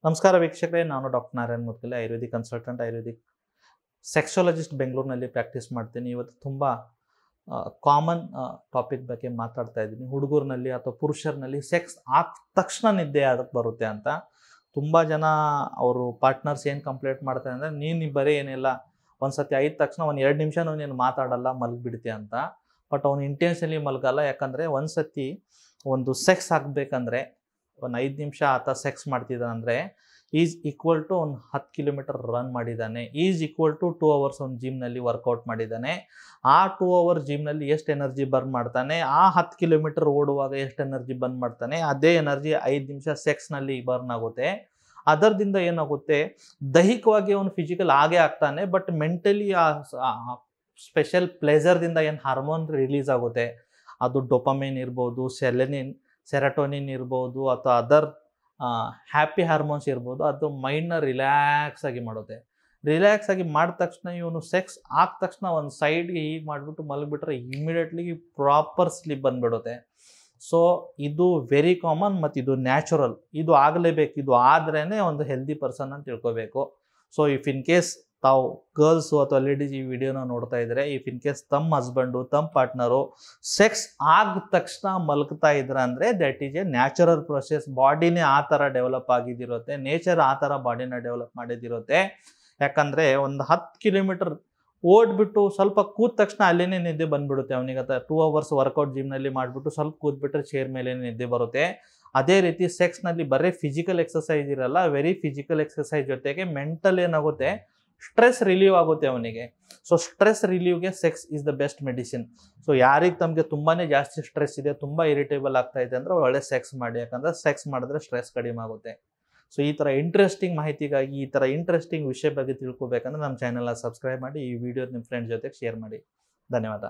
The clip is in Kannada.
ನಮಸ್ಕಾರ ವೀಕ್ಷಕರೇ, ನಾನು ಡಾಕ್ಟರ್ ನಾರಾಯಣ್ ಮುದ್ಗಲೆ, ಆಯುರ್ವೇದಿಕ್ ಕನ್ಸಲ್ಟೆಂಟ್, ಆಯುರ್ವೇದಿಕ್ ಸೆಕ್ಸೋಲಜಿಸ್ಟ್ ಬೆಂಗಳೂರಿನಲ್ಲಿ ಪ್ರಾಕ್ಟೀಸ್ ಮಾಡ್ತೀನಿ. ಇವತ್ತು ತುಂಬ ಕಾಮನ್ ಟಾಪಿಕ್ ಬಗ್ಗೆ ಮಾತಾಡ್ತಾ ಇದ್ದೀನಿ. ಹುಡುಗರಲ್ಲಿ ಅಥವಾ ಪುರುಷರಲ್ಲಿ ಸೆಕ್ಸ್ ಆದ ತಕ್ಷಣ ನಿದ್ದೆ ಅದಕ್ಕೆ ಬರುತ್ತೆ ಅಂತ. ತುಂಬ ಜನ ಅವರು ಪಾರ್ಟ್ನರ್ಸ್ ಏನು ಕಂಪ್ಲೇಂಟ್ ಮಾಡ್ತಾರೆ ಅಂದರೆ, ನೀನು ಬರೀ ಏನಿಲ್ಲ ಒಂದು ಸತಿ ಆಯ್ದ ತಕ್ಷಣ ಒಂದು 2 ನಿಮಿಷನೂ ನೀನು ಮಾತಾಡಲ್ಲ, ಮಲಗಿಬಿಡ್ತೀಯ ಅಂತ. ಬಟ್ ಅವ್ನು ಇಂಟೆನ್ಷನ್ಲಿ ಮಲಗಲ್ಲ. ಯಾಕಂದರೆ ಒಂದು ಸತಿ ಒಂದು ಸೆಕ್ಸ್ ಆಗಬೇಕಂದ್ರೆ ಒಂದು 5 ನಿಮಿಷ ಆತ ಸೆಕ್ಸ್ ಮಾಡ್ತಿದ್ದಾನೆ ಅಂದರೆ ಈಸ್ ಈಕ್ವಲ್ ಟು ಒಂದು 10 ಕಿಲೋಮೀಟರ್ ರನ್ ಮಾಡಿದ್ದಾನೆ, ಈಸ್ ಈಕ್ವಲ್ ಟು 2 ಅವರ್ಸ್ ಒಂದು ಜಿಮ್ನಲ್ಲಿ ವರ್ಕೌಟ್ ಮಾಡಿದ್ದಾನೆ. ಆ 2 ಅವರ್ ಜಿಮ್ನಲ್ಲಿ ಎಷ್ಟು ಎನರ್ಜಿ ಬರ್ನ್ ಮಾಡ್ತಾನೆ, ಆ 10 ಕಿಲೋಮೀಟರ್ ಓಡುವಾಗ ಎಷ್ಟು ಎನರ್ಜಿ ಬರ್ನ್ ಮಾಡ್ತಾನೆ, ಅದೇ ಎನರ್ಜಿ 5 ನಿಮಿಷ ಸೆಕ್ಸ್ನಲ್ಲಿ ಬರ್ನ್ ಆಗುತ್ತೆ. ಅದರದಿಂದ ಏನಾಗುತ್ತೆ, ದೈಹಿಕವಾಗಿ ಅವನು ಫಿಸಿಕಲ್ ಆಗೇ ಆಗ್ತಾನೆ, ಬಟ್ ಮೆಂಟಲಿ ಆ ಸ್ಪೆಷಲ್ ಪ್ಲೆಜರ್ದಿಂದ ಏನು ಹಾರ್ಮೋನ್ ರಿಲೀಸ್ ಆಗುತ್ತೆ, ಅದು ಡೊಪಮೈನ್ ಇರ್ಬೋದು, ಸೆರಟೋನಿನ್ ಇರ್ಬೋದು, ಅಥವಾ ಅದರ್ ಹ್ಯಾಪಿ ಹಾರ್ಮೋನ್ಸ್ ಇರ್ಬೋದು. ಅದು ಮೈಂಡ್ನ ರಿಲ್ಯಾಕ್ಸ್ ಆಗಿ ಮಾಡುತ್ತೆ. ರಿಲ್ಯಾಕ್ಸ್ ಆಗಿ ಮಾಡಿದ ತಕ್ಷಣ ಇವನು ಸೆಕ್ಸ್ ಆದ ತಕ್ಷಣ ಒಂದು ಸೈಡ್ಗೆ ಹೀಗೆ ಮಾಡಿಬಿಟ್ಟು ಮಲಗಿಬಿಟ್ರೆ ಇಮಿಡಿಯೇಟ್ಲಿ ಪ್ರಾಪರ್ ಸ್ಲೀಪ್ ಬಂದುಬಿಡುತ್ತೆ. ಸೊ ಇದು ವೆರಿ ಕಾಮನ್ ಮತ್ತು ಇದು ನ್ಯಾಚುರಲ್. ಇದು ಆಗಲೇಬೇಕು. ಇದು ಆದ್ರೇ ಒಂದು ಹೆಲ್ದಿ ಪರ್ಸನ್ ಅಂತ ತಿಳ್ಕೊಬೇಕು. ಸೊ ಇಫ್ ಇನ್ ಕೇಸ್ ತಾವು ಗರ್ಲ್ಸು ಅಥವಾ ಲೇಡೀಸ್ ಈ ವಿಡಿಯೋನ ನೋಡ್ತಾ ಇದ್ರೆ, ಇಫ್ ಇನ್ ಕೇಸ್ ತಮ್ಮ ಹಸ್ಬೆಂಡು, ತಮ್ಮ ಪಾರ್ಟ್ನರು ಸೆಕ್ಸ್ ಆದ ತಕ್ಷಣ ಮಲಗ್ತಾ ಇದ್ರ ಅಂದರೆ that is a natural process. ಬಾಡಿನೇ ಆ ಥರ ಡೆವಲಪ್ ಆಗಿದ್ದಿರುತ್ತೆ, ನೇಚರ್ ಆ ಥರ ಬಾಡಿನ ಡೆವಲಪ್ ಮಾಡಿದಿರುತ್ತೆ. ಯಾಕಂದರೆ ಒಂದು 10 ಕಿಲೋಮೀಟರ್ ಓಡ್ಬಿಟ್ಟು ಸ್ವಲ್ಪ ಕೂತ ತಕ್ಷಣ ಅಲ್ಲೇ ನಿದ್ದೆ ಬಂದ್ಬಿಡುತ್ತೆ ಅವನಿಗೆ. 2 ಅವರ್ಸ್ ವರ್ಕೌಟ್ ಜಿಮ್ನಲ್ಲಿ ಮಾಡಿಬಿಟ್ಟು ಸ್ವಲ್ಪ ಕೂತ್ಬಿಟ್ರೆ ಚೇರ್ ಮೇಲೆ ನಿದ್ದೆ ಬರುತ್ತೆ. ಅದೇ ರೀತಿ ಸೆಕ್ಸ್ನಲ್ಲಿ ಬರೀ ಫಿಸಿಕಲ್ ಎಕ್ಸಸೈಸ್ ಇರಲ್ಲ, ವೆರಿ ಫಿಸಿಕಲ್ ಎಕ್ಸಸೈಸ್ ಜೊತೆಗೆ ಮೆಂಟಲ್ ಏನಾಗುತ್ತೆ, ಸ್ಟ್ರೆಸ್ ರಿಲೀವ್ ಆಗುತ್ತೆ ಅವನಿಗೆ. ಸೊ ಸ್ಟ್ರೆಸ್ ರಿಲೀವ್ಗೆ sex is the best medicine. So ಯಾರಿಗೆ ತಮಗೆ ತುಂಬಾ ಜಾಸ್ತಿ ಸ್ಟ್ರೆಸ್ ಇದೆ, ತುಂಬ ಇರಿಟೇಬಲ್ ಆಗ್ತಾ ಇದೆ ಅಂದರೆ ಒಳ್ಳೆ ಸೆಕ್ಸ್ ಮಾಡಿ. ಯಾಕಂದರೆ ಸೆಕ್ಸ್ ಮಾಡಿದ್ರೆ ಸ್ಟ್ರೆಸ್ ಕಡಿಮೆ ಆಗುತ್ತೆ. ಸೊ ಈ ಥರ ಇಂಟ್ರೆಸ್ಟಿಂಗ್ ಮಾಹಿತಿಗಾಗಿ, ಈ ಥರ ಇಂಟ್ರೆಸ್ಟಿಂಗ್ ವಿಷಯ ಬಗ್ಗೆ ತಿಳ್ಕೊಬೇಕಂದ್ರೆ ನಮ್ಮ ಚಾನಲ್ನ ಸಬ್ಸ್ಕ್ರೈಬ್ ಮಾಡಿ, ಈ ವಿಡಿಯೋ ನಿಮ್ಮ ಫ್ರೆಂಡ್ ಜೊತೆಗೆ ಶೇರ್ ಮಾಡಿ. ಧನ್ಯವಾದ.